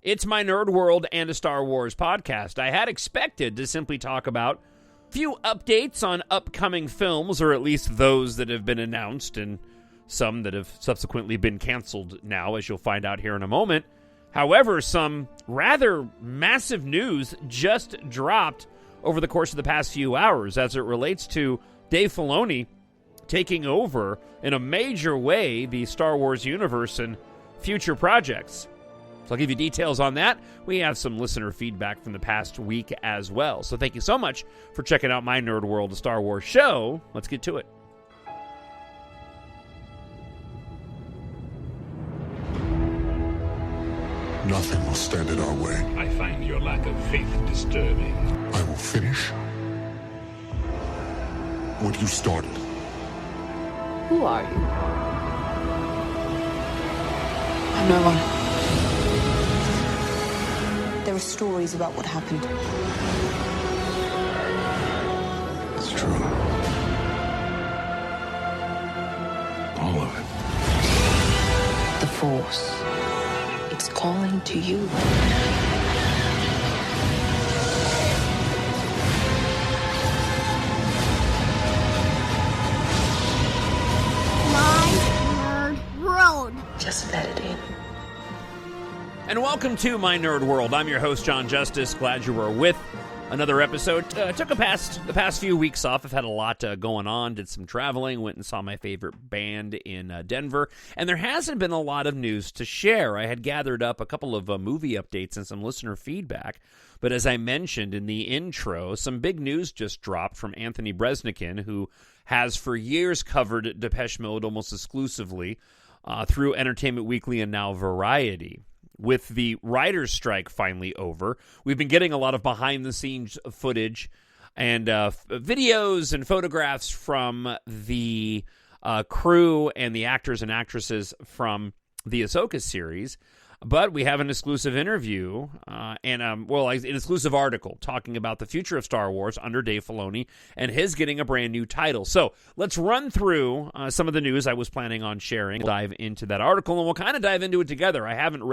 It's my Nerd World and a Star Wars podcast. I had expected to simply talk about a few updates on upcoming films, or at least those that have been announced and some that have subsequently been canceled now, as you'll find out here in a moment. However, some rather massive news just dropped over the course of the past few hours as it relates to Dave Filoni taking over in a major way the Star Wars universe and future projects. So I'll give you details on that. We have some listener feedback from the past week as well. So thank you so much for checking out my Nerd World, a Star Wars show. Let's get to it. Nothing will stand in our way. I find your lack of faith disturbing. I will finish what you started. Who are you? I'm no one. There are stories about what happened. It's true. All of it. The Force. It's calling to you. My Nerd World. Just let it in. And welcome to My Nerd World. I'm your host, Jon Justice. Glad you were with another episode. Took the past few weeks off. I've had a lot going on. Did some traveling. Went and saw my favorite band in Denver. And there hasn't been a lot of news to share. I had gathered up a couple of movie updates and some listener feedback. But as I mentioned in the intro, some big news just dropped from Anthony Breznican, who has for years covered Depeche Mode almost exclusively through Entertainment Weekly and now Variety. With the writer's strike finally over, we've been getting a lot of behind-the-scenes footage and videos and photographs from the crew and the actors and actresses from the Ahsoka series. But we have an exclusive interview and an exclusive article talking about the future of Star Wars under Dave Filoni and his getting a brand new title. So let's run through some of the news I was planning on sharing. We'll dive into that article, and we'll kind of dive into it together. I haven't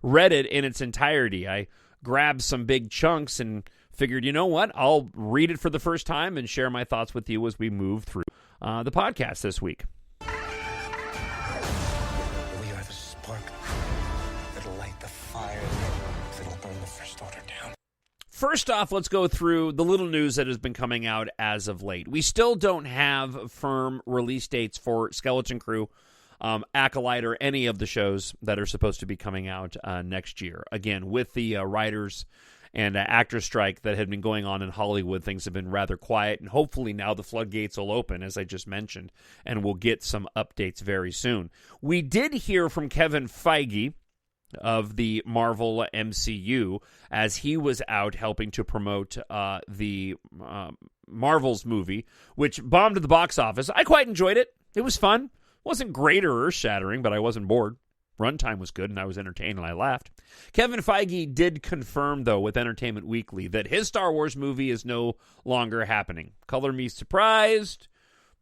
read it in its entirety. I grabbed some big chunks and figured, you know what? I'll read it for the first time and share my thoughts with you as we move through the podcast this week. First off, let's go through the little news that has been coming out as of late. We still don't have firm release dates for Skeleton Crew, Acolyte, or any of the shows that are supposed to be coming out next year. Again, with the writers and actor strike that had been going on in Hollywood, things have been rather quiet, and hopefully now the floodgates will open, as I just mentioned, and we'll get some updates very soon. We did hear from Kevin Feige of the Marvel MCU as he was out helping to promote the Marvels movie, which bombed at the box office. I quite enjoyed it. It was fun. Wasn't great or earth-shattering, but I wasn't bored. Runtime was good, and I was entertained, and I laughed. Kevin Feige did confirm, though, with Entertainment Weekly, that his Star Wars movie is no longer happening. Color me surprised,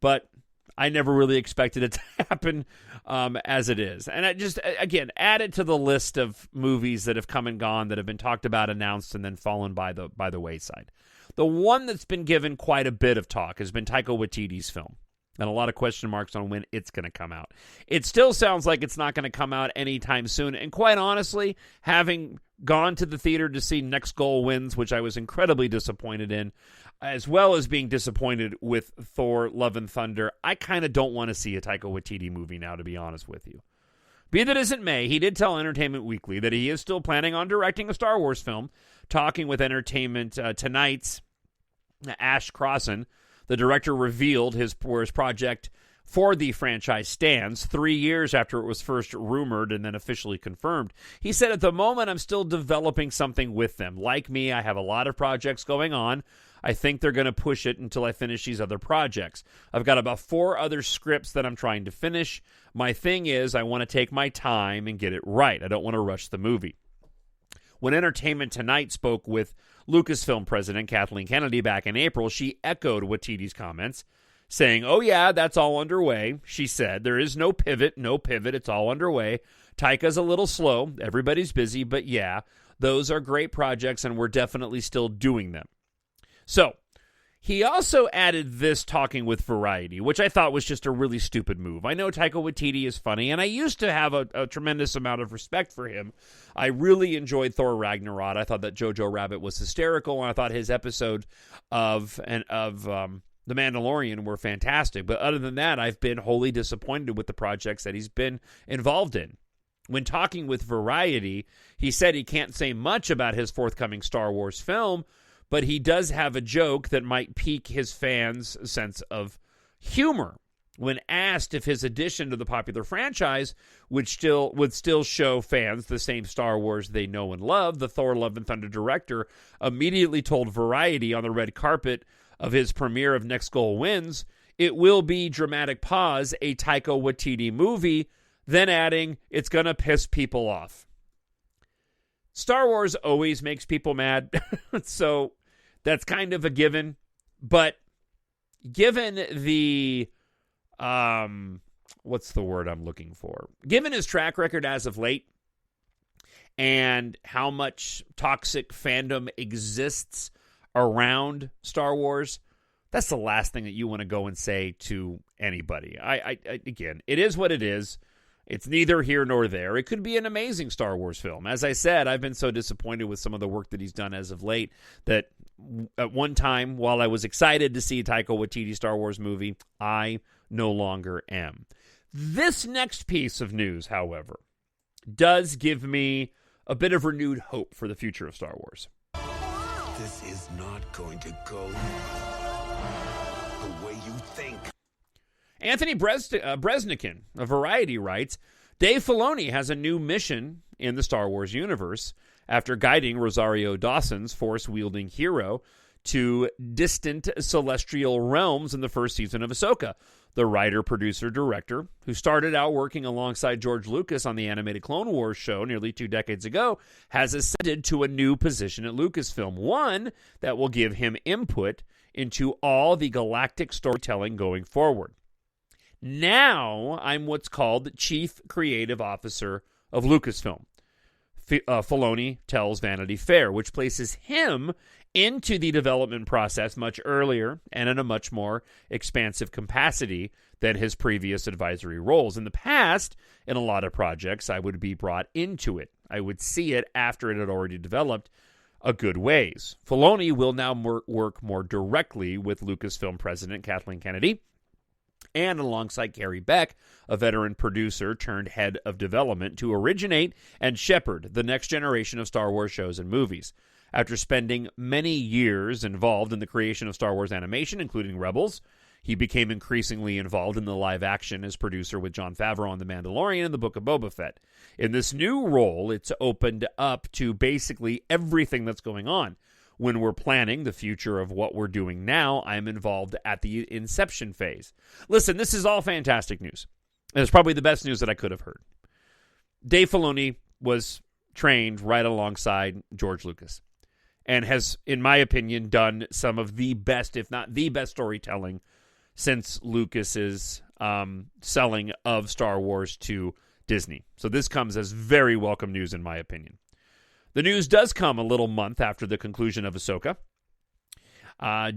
but I never really expected it to happen as it is. And I just, again, add it to the list of movies that have come and gone, that have been talked about, announced, and then fallen by the wayside. The one that's been given quite a bit of talk has been Taika Waititi's film, and a lot of question marks on when it's going to come out. It still sounds like it's not going to come out anytime soon, and quite honestly, having gone to the theater to see Next Goal Wins, which I was incredibly disappointed in, as well as being disappointed with Thor Love and Thunder, I kind of don't want to see a Taika Waititi movie now, to be honest with you. Be that as it may, he did tell Entertainment Weekly that he is still planning on directing a Star Wars film. Talking with Entertainment Tonight's Ash Crossan, the director revealed where his project for the franchise stands 3 years after it was first rumored and then officially confirmed. He said, "At the moment, I'm still developing something with them. Like me, I have a lot of projects going on. I think they're going to push it until I finish these other projects. I've got about 4 other scripts that I'm trying to finish. My thing is I want to take my time and get it right. I don't want to rush the movie." When Entertainment Tonight spoke with Lucasfilm president Kathleen Kennedy back in April, she echoed Waititi's comments, saying, "Oh yeah, that's all underway." She said, "There is no pivot, it's all underway. Taika's a little slow. Everybody's busy, but yeah, those are great projects, and we're definitely still doing them. So, he also added this talking with Variety, which I thought was just a really stupid move. I know Taika Waititi is funny, and I used to have a tremendous amount of respect for him. I really enjoyed Thor Ragnarok. I thought that Jojo Rabbit was hysterical, and I thought his episode of The Mandalorian were fantastic. But other than that, I've been wholly disappointed with the projects that he's been involved in. When talking with Variety, he said he can't say much about his forthcoming Star Wars film, but he does have a joke that might pique his fans' sense of humor. When asked if his addition to the popular franchise would still show fans the same Star Wars they know and love, the Thor Love and Thunder director immediately told Variety on the red carpet of his premiere of Next Goal Wins, "It will be, dramatic pause, a Taika Waititi movie," then adding, "It's gonna piss people off." Star Wars always makes people mad, so that's kind of a given. But given the, what's the word I'm looking for? Given his track record as of late and how much toxic fandom exists around Star Wars, that's the last thing that you want to go and say to anybody. Again, it is what it is. It's neither here nor there. It could be an amazing Star Wars film. As I said, I've been so disappointed with some of the work that he's done as of late that at one time, while I was excited to see Taika Waititi Star Wars movie, I no longer am. This next piece of news, however, does give me a bit of renewed hope for the future of Star Wars. This is not going to go the way you think. Anthony Breznican of Variety writes, Dave Filoni has a new mission in the Star Wars universe after guiding Rosario Dawson's force-wielding hero to distant celestial realms in the first season of Ahsoka. The writer, producer, director, who started out working alongside George Lucas on the animated Clone Wars show nearly 2 decades ago, has ascended to a new position at Lucasfilm, one that will give him input into all the galactic storytelling going forward. Now, I'm what's called Chief Creative Officer of Lucasfilm. Filoni tells Vanity Fair, which places him into the development process much earlier and in a much more expansive capacity than his previous advisory roles. In the past, in a lot of projects, I would be brought into it. I would see it after it had already developed a good ways. Filoni will now work more directly with Lucasfilm president Kathleen Kennedy and alongside Carrie Beck, a veteran producer turned head of development, to originate and shepherd the next generation of Star Wars shows and movies. After spending many years involved in the creation of Star Wars animation, including Rebels, he became increasingly involved in the live action as producer with Jon Favreau on The Mandalorian and the Book of Boba Fett. In this new role, it's opened up to basically everything that's going on. When we're planning the future of what we're doing now, I'm involved at the inception phase. Listen, this is all fantastic news. And it's probably the best news that I could have heard. Dave Filoni was trained right alongside George Lucas and has, in my opinion, done some of the best, if not the best, storytelling since Lucas's selling of Star Wars to Disney. So this comes as very welcome news, in my opinion. The news does come a little month after the conclusion of Ahsoka.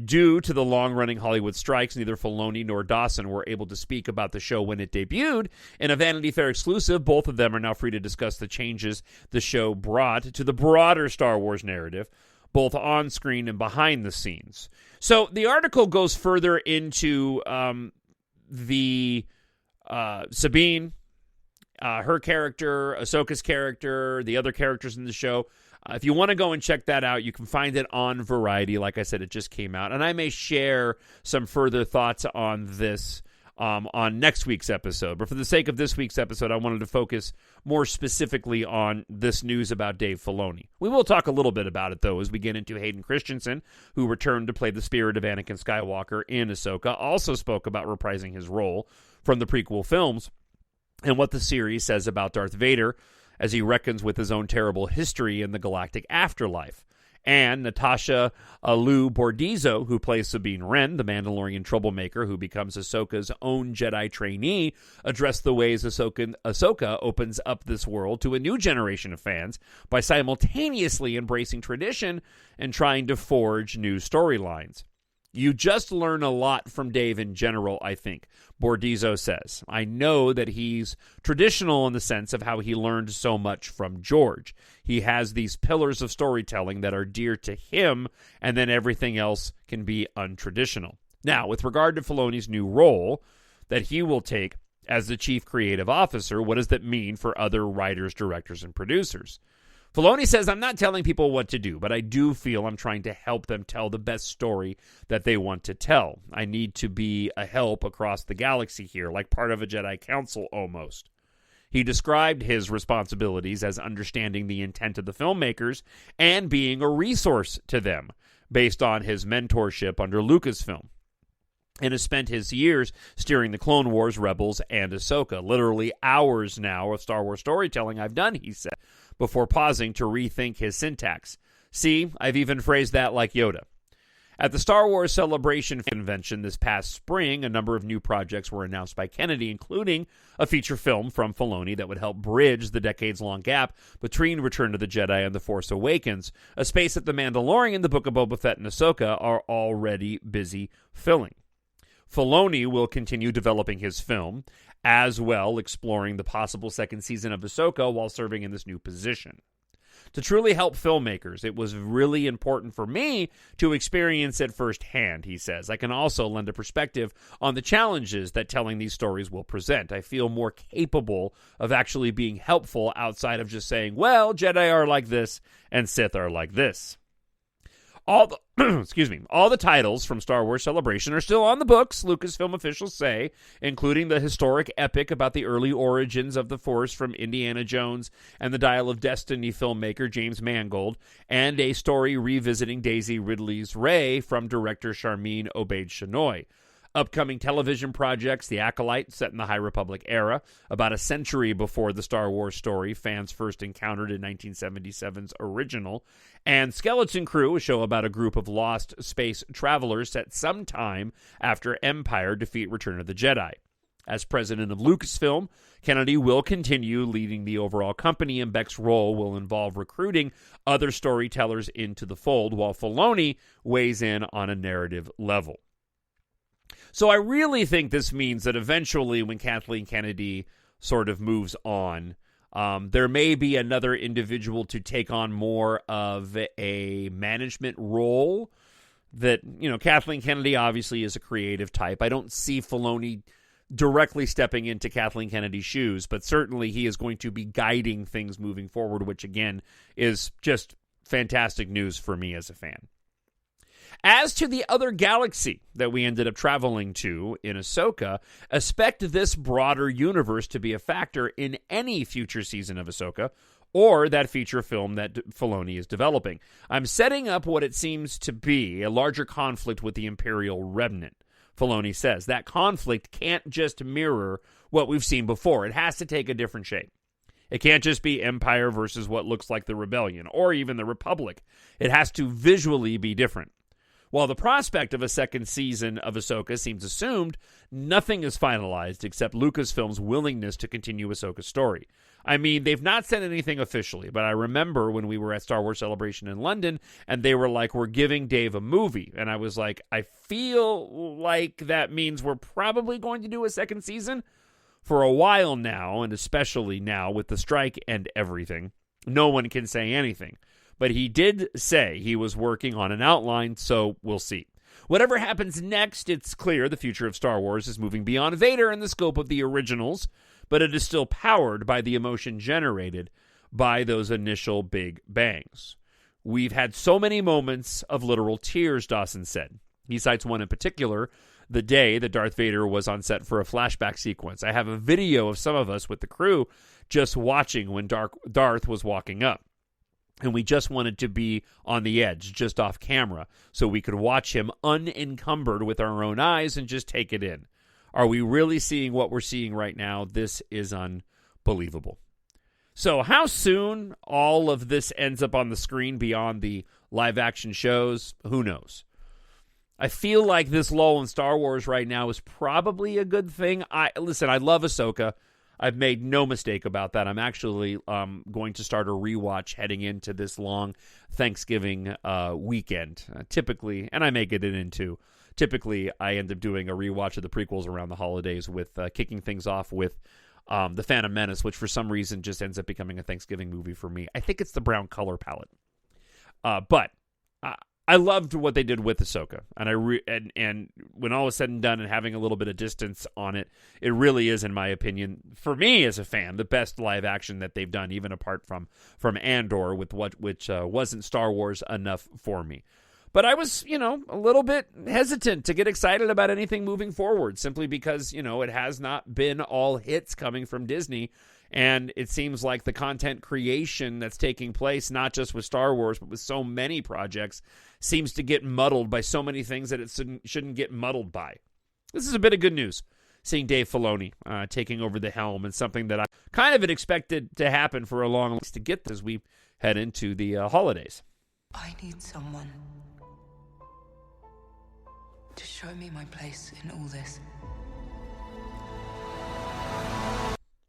Due to the long-running Hollywood strikes, neither Filoni nor Dawson were able to speak about the show when it debuted. In a Vanity Fair exclusive, both of them are now free to discuss the changes the show brought to the broader Star Wars narrative, both on-screen and behind the scenes. So the article goes further into Sabine, her character, Ahsoka's character, the other characters in the show. If you want to go and check that out, you can find it on Variety. Like I said, it just came out. And I may share some further thoughts on this on next week's episode. But for the sake of this week's episode, I wanted to focus more specifically on this news about Dave Filoni. We will talk a little bit about it, though, as we get into Hayden Christensen, who returned to play the spirit of Anakin Skywalker in Ahsoka, also spoke about reprising his role from the prequel films, and what the series says about Darth Vader as he reckons with his own terrible history in the galactic afterlife. And Natasha Alou Bordizzo, who plays Sabine Wren, the Mandalorian troublemaker who becomes Ahsoka's own Jedi trainee, addressed the ways Ahsoka opens up this world to a new generation of fans by simultaneously embracing tradition and trying to forge new storylines. You just learn a lot from Dave in general, I think, Bordizzo says. I know that he's traditional in the sense of how he learned so much from George. He has these pillars of storytelling that are dear to him, and then everything else can be untraditional. Now, with regard to Filoni's new role that he will take as the chief creative officer, what does that mean for other writers, directors, and producers? Filoni says, I'm not telling people what to do, but I do feel I'm trying to help them tell the best story that they want to tell. I need to be a help across the galaxy here, like part of a Jedi Council almost. He described his responsibilities as understanding the intent of the filmmakers and being a resource to them, based on his mentorship under Lucasfilm, and has spent his years steering the Clone Wars, Rebels, and Ahsoka. Literally hours now of Star Wars storytelling I've done, he said, before pausing to rethink his syntax. See, I've even phrased that like Yoda. At the Star Wars Celebration convention this past spring, a number of new projects were announced by Kennedy, including a feature film from Filoni that would help bridge the decades-long gap between Return of the Jedi and The Force Awakens, a space that The Mandalorian, The Book of Boba Fett, and Ahsoka are already busy filling. Filoni will continue developing his film, as well exploring the possible second season of Ahsoka while serving in this new position. To truly help filmmakers, it was really important for me to experience it firsthand, he says. I can also lend a perspective on the challenges that telling these stories will present. I feel more capable of actually being helpful outside of just saying, well, Jedi are like this and Sith are like this. All the titles from Star Wars Celebration are still on the books, Lucasfilm officials say, including the historic epic about the early origins of the Force from Indiana Jones and the Dial of Destiny filmmaker James Mangold, and a story revisiting Daisy Ridley's Rey from director Sharmeen Obaid-Chinoy. Upcoming television projects, The Acolyte, set in the High Republic era, about a century before the Star Wars story fans first encountered in 1977's original, and Skeleton Crew, a show about a group of lost space travelers set sometime after Empire defeat Return of the Jedi. As president of Lucasfilm, Kennedy will continue leading the overall company, and Beck's role will involve recruiting other storytellers into the fold, while Filoni weighs in on a narrative level. So I really think this means that eventually when Kathleen Kennedy sort of moves on, there may be another individual to take on more of a management role. That, you know, Kathleen Kennedy obviously is a creative type. I don't see Filoni directly stepping into Kathleen Kennedy's shoes, but certainly he is going to be guiding things moving forward, which again is just fantastic news for me as a fan. As to the other galaxy that we ended up traveling to in Ahsoka, expect this broader universe to be a factor in any future season of Ahsoka, or that feature film that Filoni is developing. I'm setting up what it seems to be a larger conflict with the Imperial Remnant, Filoni says. That conflict can't just mirror what we've seen before. It has to take a different shape. It can't just be Empire versus what looks like the Rebellion, or even the Republic. It has to visually be different. While the prospect of a second season of Ahsoka seems assumed, nothing is finalized except Lucasfilm's willingness to continue Ahsoka's story. I mean, they've not said anything officially, but I remember when we were at Star Wars Celebration in London, and they were like, we're giving Dave a movie. And I was like, I feel like that means we're probably going to do a second season for a while now, and especially now with the strike and everything. No one can say anything. But he did say he was working on an outline, so we'll see. Whatever happens next, it's clear the future of Star Wars is moving beyond Vader and the scope of the originals, but it is still powered by the emotion generated by those initial big bangs. We've had so many moments of literal tears, Dawson said. He cites one in particular, the day that Darth Vader was on set for a flashback sequence. I have a video of some of us with the crew just watching when Darth was walking up. And we just wanted to be on the edge, just off camera, so we could watch him unencumbered with our own eyes and just take it in. Are we really seeing what we're seeing right now? This is unbelievable. So how soon all of this ends up on the screen beyond the live-action shows, who knows? I feel like this lull in Star Wars right now is probably a good thing. Listen, I love Ahsoka. I've made no mistake about that. I'm actually going to start a rewatch heading into this long Thanksgiving weekend. Typically, and I may get it into, typically I end up doing a rewatch of the prequels around the holidays with kicking things off with The Phantom Menace, which for some reason just ends up becoming a Thanksgiving movie for me. I think it's the brown color palette. But I loved what they did with Ahsoka, and and when all was said and done, and having a little bit of distance on it, it really is, in my opinion, for me as a fan, the best live action that they've done, even apart from Andor, which wasn't Star Wars enough for me. But I was, a little bit hesitant to get excited about anything moving forward, simply because, it has not been all hits coming from Disney. And it seems like the content creation that's taking place, not just with Star Wars, but with so many projects, seems to get muddled by so many things that it shouldn't get muddled by. This is a bit of good news, seeing Dave Filoni taking over the helm, and something that I kind of had expected to happen for a long time to get as we head into the holidays. I need someone to show me my place in all this.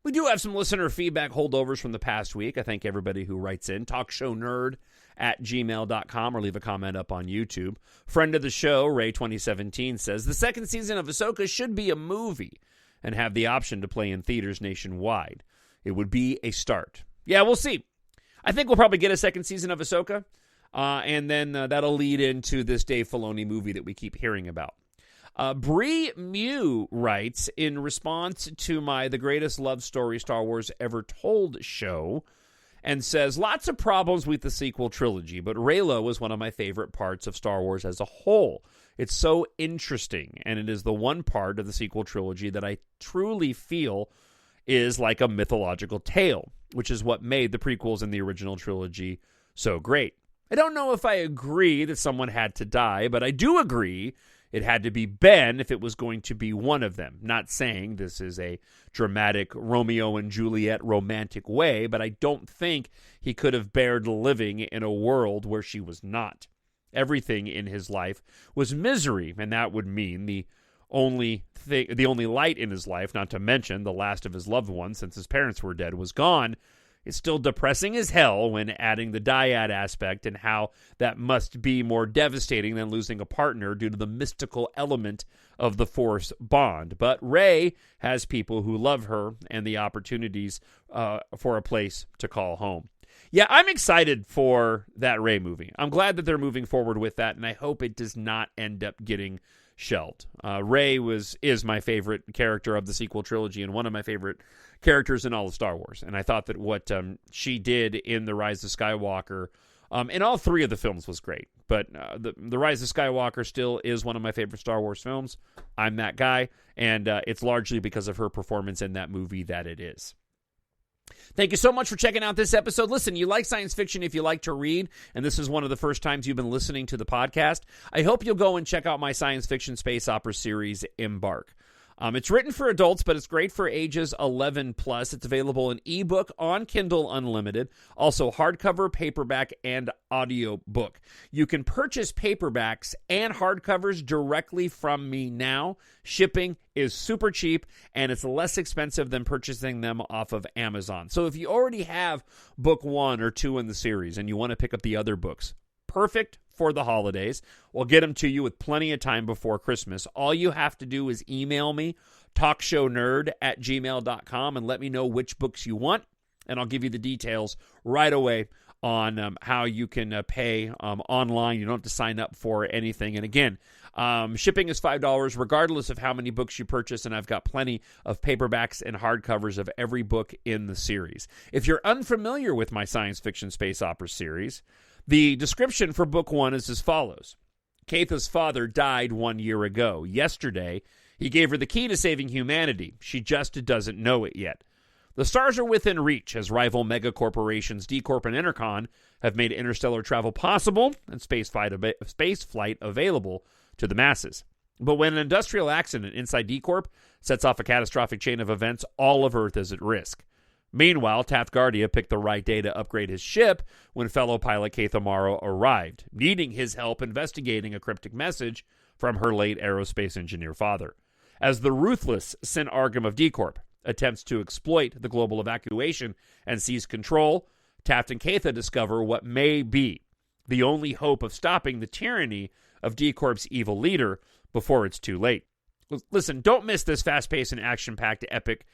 We do have some listener feedback holdovers from the past week. I thank everybody who writes in. TalkShowNerd@gmail.com, or leave a comment up on YouTube. Friend of the show, Ray2017, says, the second season of Ahsoka should be a movie and have the option to play in theaters nationwide. It would be a start. Yeah, we'll see. I think we'll probably get a second season of Ahsoka, and then that'll lead into this Dave Filoni movie that we keep hearing about. Bree Mew writes, in response to my The Greatest Love Story Star Wars Ever Told show, and says, lots of problems with the sequel trilogy, but Reylo was one of my favorite parts of Star Wars as a whole. It's so interesting, and it is the one part of the sequel trilogy that I truly feel is like a mythological tale, which is what made the prequels in the original trilogy so great. I don't know if I agree that someone had to die, but I do agree it had to be Ben if it was going to be one of them. Not saying this is a dramatic Romeo and Juliet romantic way, but I don't think he could have bared living in a world where she was not. Everything in his life was misery, and that would mean the only light in his life, not to mention the last of his loved ones since his parents were dead, was gone. It's still depressing as hell when adding the dyad aspect, and how that must be more devastating than losing a partner due to the mystical element of the Force bond. But Rey has people who love her and the opportunities for a place to call home. Yeah, I'm excited for that Rey movie. I'm glad that they're moving forward with that, and I hope it does not end up getting shelved. Rey is my favorite character of the sequel trilogy, and one of my favorite characters in all of Star Wars. And I thought that what she did in The Rise of Skywalker, in all three of the films, was great. But the Rise of Skywalker still is one of my favorite Star Wars films. I'm that guy, and it's largely because of her performance in that movie that it is. Thank you so much for checking out this episode. Listen, you like science fiction if you like to read, and this is one of the first times you've been listening to the podcast. I hope you'll go and check out my science fiction space opera series, EMBARK. It's written for adults, but it's great for ages 11 plus. It's available in ebook, on Kindle Unlimited, also hardcover, paperback, and audiobook. You can purchase paperbacks and hardcovers directly from me now. Shipping is super cheap, and it's less expensive than purchasing them off of Amazon. So if you already have book 1 or 2 in the series and you want to pick up the other books, perfect for the holidays. We'll get them to you with plenty of time before Christmas. All you have to do is email me, talkshownerd@gmail.com, and let me know which books you want, and I'll give you the details right away on how you can pay online. You don't have to sign up for anything. And again, shipping is $5 regardless of how many books you purchase, and I've got plenty of paperbacks and hardcovers of every book in the series. If you're unfamiliar with my science fiction space opera series, the description for book 1 is as follows. Katha's father died 1 year ago. Yesterday, he gave her the key to saving humanity. She just doesn't know it yet. The stars are within reach as rival megacorporations D-Corp and Intercon have made interstellar travel possible and spaceflight available to the masses. But when an industrial accident inside D-Corp sets off a catastrophic chain of events, all of Earth is at risk. Meanwhile, Tathgardia picked the right day to upgrade his ship when fellow pilot Keitha Morrow arrived, needing his help investigating a cryptic message from her late aerospace engineer father. As the ruthless Sin Argam of D-Corp attempts to exploit the global evacuation and seize control, Taft and Keitha discover what may be the only hope of stopping the tyranny of D-Corp's evil leader before it's too late. Listen, don't miss this fast-paced and action-packed epic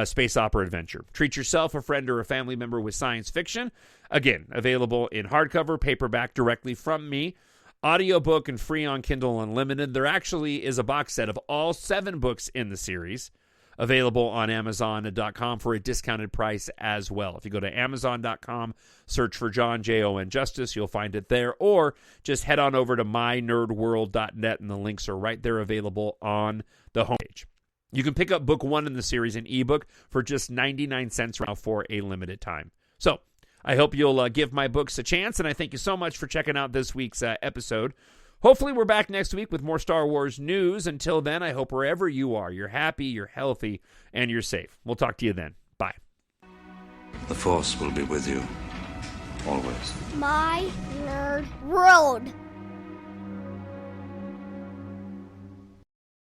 space opera adventure. Treat yourself, a friend, or a family member with science fiction. Again, available in hardcover, paperback directly from me, audiobook, and free on Kindle Unlimited. There actually is a box set of all 7 books in the series, available on Amazon.com for a discounted price as well. If you go to Amazon.com, search for Jon, Jon Justice, you'll find it there. Or just head on over to mynerdworld.net, and the links are right there available on the homepage. You can pick up book 1 in the series in ebook for just 99 cents now for a limited time. So I hope you'll give my books a chance, and I thank you so much for checking out this week's episode. Hopefully we're back next week with more Star Wars news. Until then, I hope wherever you are, you're happy, you're healthy, and you're safe. We'll talk to you then. Bye. The Force will be with you, always. My Nerd World.